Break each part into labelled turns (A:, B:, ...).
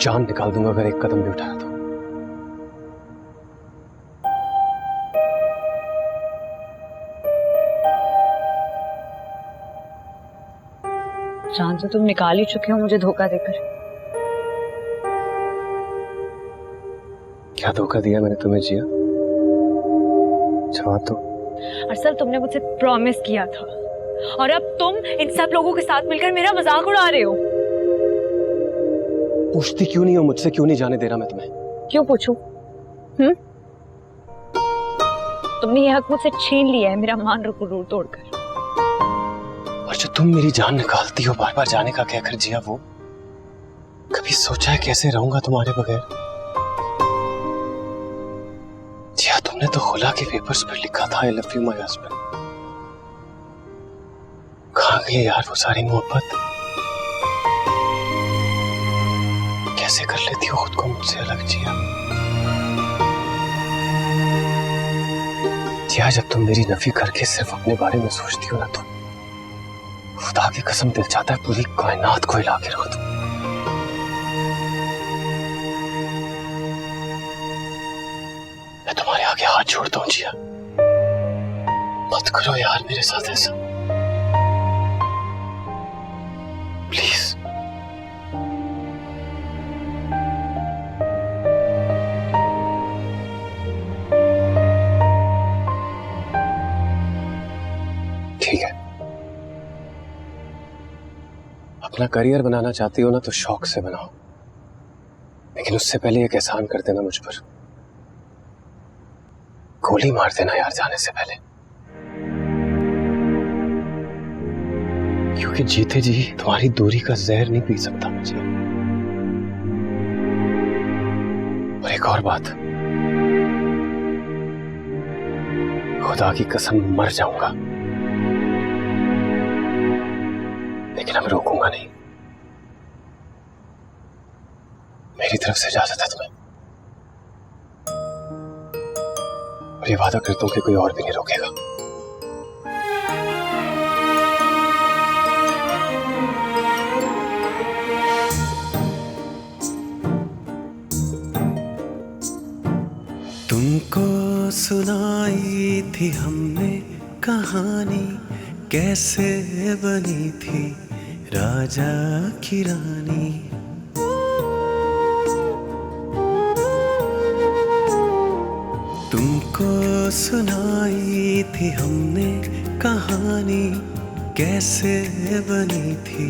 A: जान निकाल दूंगा अगर एक कदम भी उठाया तो।
B: जान तो तुम निकाल ही चुके हो मुझे धोखा देकर।
A: क्या धोखा दिया मैंने तुम्हें जिया? जवाब दो।
B: अरसल तुमने मुझसे प्रॉमिस किया था और अब तुम इन सब लोगों के साथ मिलकर मेरा मजाक उड़ा रहे हो।
A: पूछती क्यों नहीं हो मुझसे? क्यों नहीं जाने दे रहा मैं तुम्हें?
B: क्यों पूछूं? तुमने ये हक मुझसे छीन लिया है मेरा मान रूर तोड़कर।
A: और जो तुम मेरी जान निकालती हो बार बार जाने का कहकर जिया, वो कभी सोचा है कैसे रहूंगा तुम्हारे बगैर? जिया तुमने तो खुला के पेपर्स पर लिखा था I love you my husband. कहाँ गई यार वो सारी मोहब्बत? कैसे कर लेती हो खुद को मुझसे अलग जिया? जिया जब तुम मेरी नफी करके सिर्फ अपने बारे में सोचती हो ना, तो खुदा की कसम दिल चाहता है पूरी कायनात को हिला के रख दूं। मैं तुम्हारे आगे हाथ जोड़ता हूं जिया, मत करो यार मेरे साथ ऐसा, प्लीज। ठीक है, अपना करियर बनाना चाहती हो ना तो शौक से बनाओ, लेकिन उससे पहले एक एहसान कर देना मुझ पर। गोली मार देना यार जाने से पहले, क्योंकि जीते जी तुम्हारी दूरी का जहर नहीं पी सकता मुझे। और एक और बात, खुदा की कसम मर जाऊंगा लेकिन अब रोकूंगा नहीं। मेरी तरफ से इजाजत है तुम्हें, और ये वादा करता हूं कि कोई और भी नहीं रोकेगा।
C: तुमको सुनाई थी हमने कहानी, कैसे बनी थी राजा की रानी। तुमको सुनाई थी हमने कहानी, कैसे बनी थी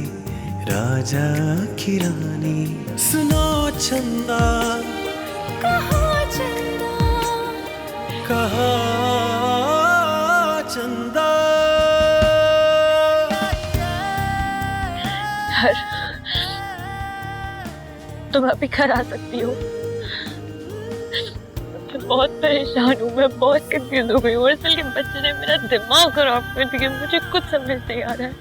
C: राजा की रानी। सुनो चंदा कहाँ चंदा, कहाँ चंदा।
B: तुम अभी घर आ सकती हो? मैं बहुत परेशान हूँ, मैं बहुत कंफ्यूज हो गई हूँ। अरसल के बच्चे ने मेरा दिमाग खराब कर दिया, मुझे कुछ समझ नहीं आ रहा है।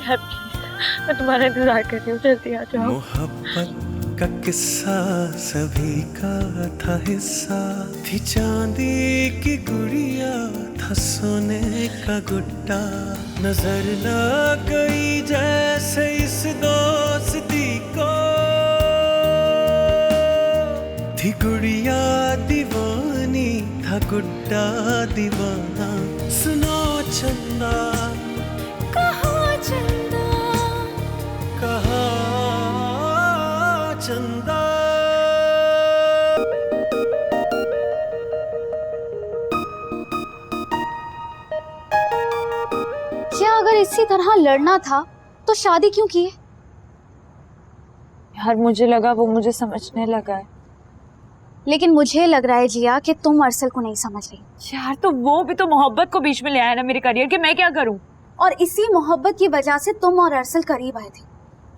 B: यार प्लीज, मैं तुम्हारा इंतजार कर रही हूँ, जल्दी आ जाओ।
C: मोहब्बत का किस्सा सभी का था हिस्सा, थी चांदी की गुड़िया था सोने का गुड्डा। नजर न गई जैसे इस दोस्ती को, थी गुड़िया दीवानी था गुड्डा दीवाना। सुनो चंदा कहाँ चंदा, कहाँ चंदा।
D: क्या अगर इसी तरह लड़ना था तो शादी क्यों की है?
B: यार मुझे लगा वो मुझे समझने लगा है।
D: लेकिन मुझे लग रहा है जिया कि तुम अरसल को नहीं समझ रही।
B: यार तो वो भी तो मोहब्बत को बीच में ले आया ना मेरे करियर के, मैं क्या करूं?
D: और इसी मोहब्बत की वजह से तुम और अरसल करीब आए थे।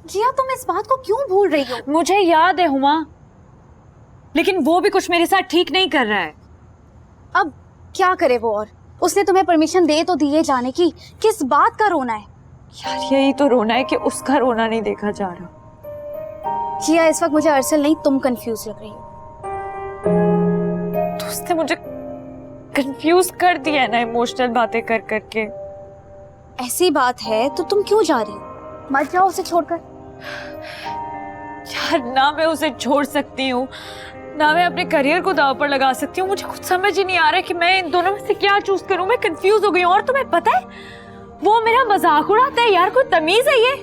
D: जिया तुम इस बात को क्यों भूल रही हो?
B: मुझे याद है हुमा, लेकिन वो भी कुछ मेरे साथ ठीक नहीं कर रहा है।
D: अब क्या करे वो? और उसने तुम्हें परमिशन दे तो दिए जाने की, किस बात का रोना है?
B: यार यही तो रोना है कि उसका रोना नहीं देखा जा रहा।
D: जिया इस वक्त मुझे अरसल नहीं तुम कंफ्यूज लग रही हो।
B: तो उसने मुझे कंफ्यूज कर दिया है ना इमोशनल बातें कर करके।
D: ऐसी बात है तो तुम क्यों जा रही हो? मत जाओ उसे छोड़कर।
B: यार ना मैं उसे छोड़ सकती हूँ, ना मैं अपने करियर को दांव पर लगा सकती हूँ। मुझे कुछ समझ ही नहीं आ रहा है कि मैं इन दोनों में से क्या चूज करूँ। मैं कंफ्यूज हो गई हूँ। और तुम्हें पता है वो मेरा मजाक उड़ाता है यार, कोई तमीज है ये?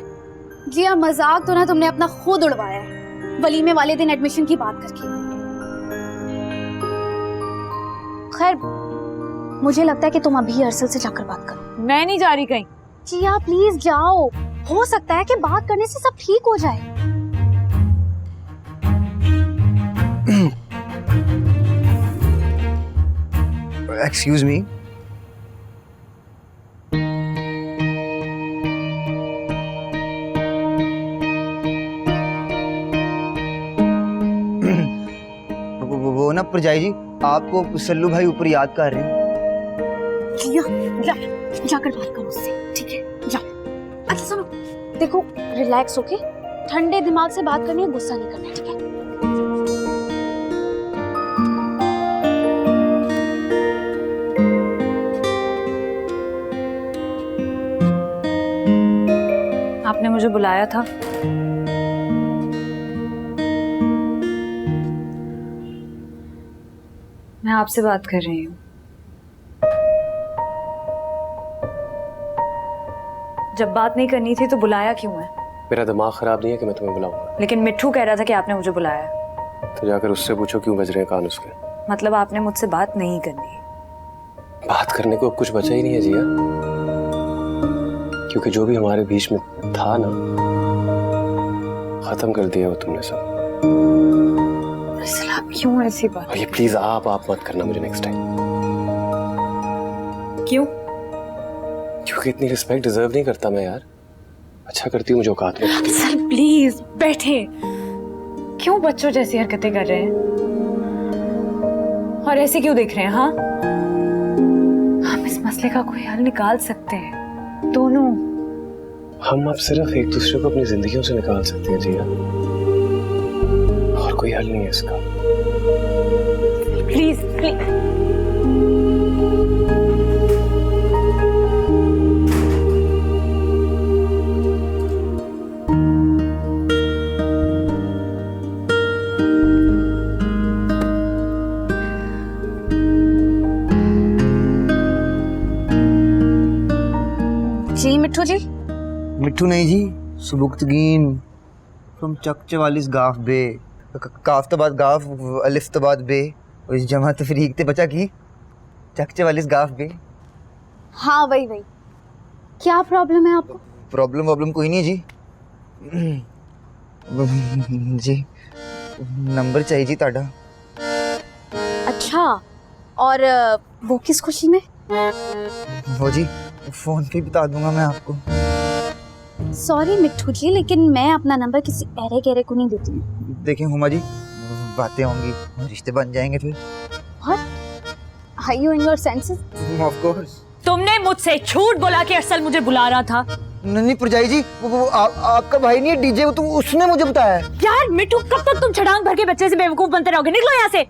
D: जी हाँ, मजाक तो ना तुमने अपना खुद उड़वाया है वलीमे वाले दिन एडमिशन की बात करके। खैर मुझे लगता है कि तुम अभी अरसल से जाकर बात करो।
B: मैं नहीं जा रही कहीं।
D: जिया प्लीज जाओ, हो सकता है कि बात करने से सब ठीक हो जाए।
E: एक्सक्यूज मी, वो ना परजाई जी, आपको सल्लू भाई ऊपर याद कर रहे हैं।
D: जिया जाकर बात करो उससे, ठीक है? जाओ। अच्छा सुनो, देखो रिलैक्स होके ठंडे दिमाग से बात करनी है, गुस्सा नहीं करना, ठीक है?
B: आपने मुझे बुलाया था। मैं आपसे बात कर रही हूँ। जब बात नहीं करनी थी तो बुलाया क्यों है?
A: मेरा दिमाग खराब नहीं है कि मैं तुम्हें बुलाऊंगा।
B: लेकिन मिट्ठू कह रहा था कि आपने मुझे बुलाया है।
A: तो जाकर उससे पूछो क्यों बज रहे हैं कान उसके।
B: मतलब आपने मुझसे बात नहीं करनी?
A: बात करने को अब कुछ बचा ही नहीं है जिया, क्योंकि जो भी हमारे बीच में था ना, खत्म कर दिया वो तुमने सब।
B: आप क्यों ऐसी बात?
A: और ये प्लीज आप मत करना मुझे नेक्स्ट टाइम।
B: क्यों?
A: क्योंकि इतनी रिस्पेक्ट डिजर्व नहीं करता मैं यार। अच्छा करती हूँ मुझे औकात में।
B: सर प्लीज बैठे। क्यों बच्चों जैसी हरकतें कर रहे हैं और ऐसे क्यों देख रहे हैं? हाँ, हम इस मसले का कोई हल निकाल सकते हैं दोनों।
A: हम अब सिर्फ एक दूसरे को अपनी जिंदगियों से निकाल सकते हैं जिया, और कोई हल नहीं है इसका।
B: Please please.
D: जी मिट्ठू जी।
E: मिट्ठू नहीं जी, सुबुक्तगीन फ्रॉम चकचवालिस गाफ बे। काफ तो बाद गाफ, अलिफ तो बाद बे, और इस जमा तफरीक ते बचा की चकचवालिस गाफ बे।
D: हाँ वही वही। क्या प्रॉब्लम है आपको?
E: प्रॉब्लम कोई नहीं है जी। जी नंबर चाहिए जी ताड़ा।
D: अच्छा, और वो किस खुशी में?
E: वो जी फोन पे बता दूंगा मैं आपको।
D: सॉरी मिट्ठू जी, लेकिन मैं अपना नंबर किसी ऐरे गहरे को नहीं देती हूँ।
E: देखें हुमा जी, बातें होंगी, रिश्ते बन जाएंगे फिर।
D: What? Are you in your senses?
E: Of course.
B: तुमने मुझसे झूठ बोला कि अरसल मुझे बुला रहा था।
E: नहीं परजाई जी, वो आपका भाई नहीं है डीजे, वो तो उसने मुझे बताया।
B: यार मिट्टू, कब तक तुम छड़ांग भर के बच्चे से बेवकूफ बनते रहोगे? निकलो यहाँ से।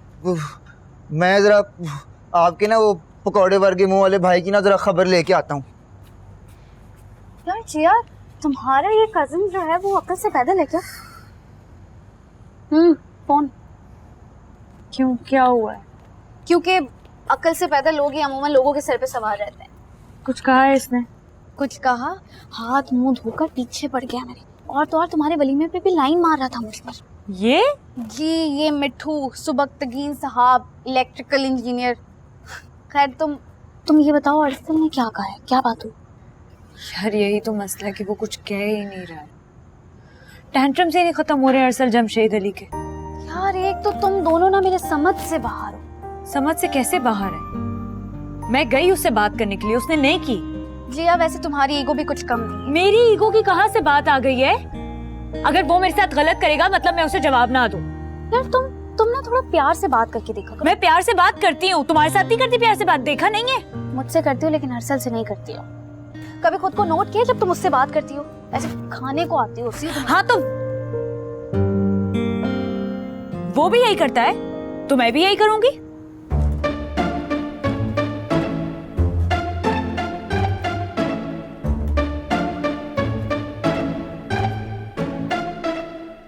E: मैं जरा आपके ना वो पकौड़े वर्गे मुंह वाले भाई की ना जरा खबर लेके आता हूँ।
D: यार जिया, तुम्हारा ये कजिन जो है वो अक्ल से पैदल है क्या? फोन।
B: क्यों, क्या हुआ है?
D: क्योंकि अक्ल से पैदल लोग ही अमूमन लोगों के सर पे सवार रहते हैं।
B: कुछ कहा है इसने?
D: कुछ कहा? हाथ मुंह धोकर पीछे पड़ गया मेरे, और तो और तुम्हारे वलीमे पे भी लाइन मार रहा था मुझ पर।
B: ये
D: जी ये मिट्ठू सुबक्तगीन साहब, इलेक्ट्रिकल इंजीनियर। खैर तुम ये बताओ, अरसल ने क्या कहा है? क्या बात हुई?
B: यार यही तो मसला है कि वो कुछ कह ही नहीं रहा है। टैंट्रम से नहीं खत्म हो रहे अरसल जमशेद अली के।
D: यार एक तो तुम दोनों ना मेरे समझ से बाहर हो।
B: समझ से कैसे बाहर है? मैं गई उससे बात करने के लिए, उसने नहीं की।
D: जी अब वैसे तुम्हारी ईगो भी कुछ कम नहीं है।
B: मेरी ईगो की कहां से बात आ गई है? अगर वो मेरे साथ गलत करेगा मतलब मैं उसे जवाब ना दूं।
D: यार तुम ना थोड़ा प्यार से बात करके देखो करो।
B: मैं प्यार से बात करती हूँ, तुम्हारे साथ नहीं करती प्यार से बात, देखा नहीं है?
D: मुझसे करती हो लेकिन अरसल से नहीं करती हो। कभी खुद को नोट किया जब तुम मुझसे बात करती हो ऐसे खाने को आती हो उसी?
B: हाँ तो वो भी यही करता है तो मैं भी यही करूंगी।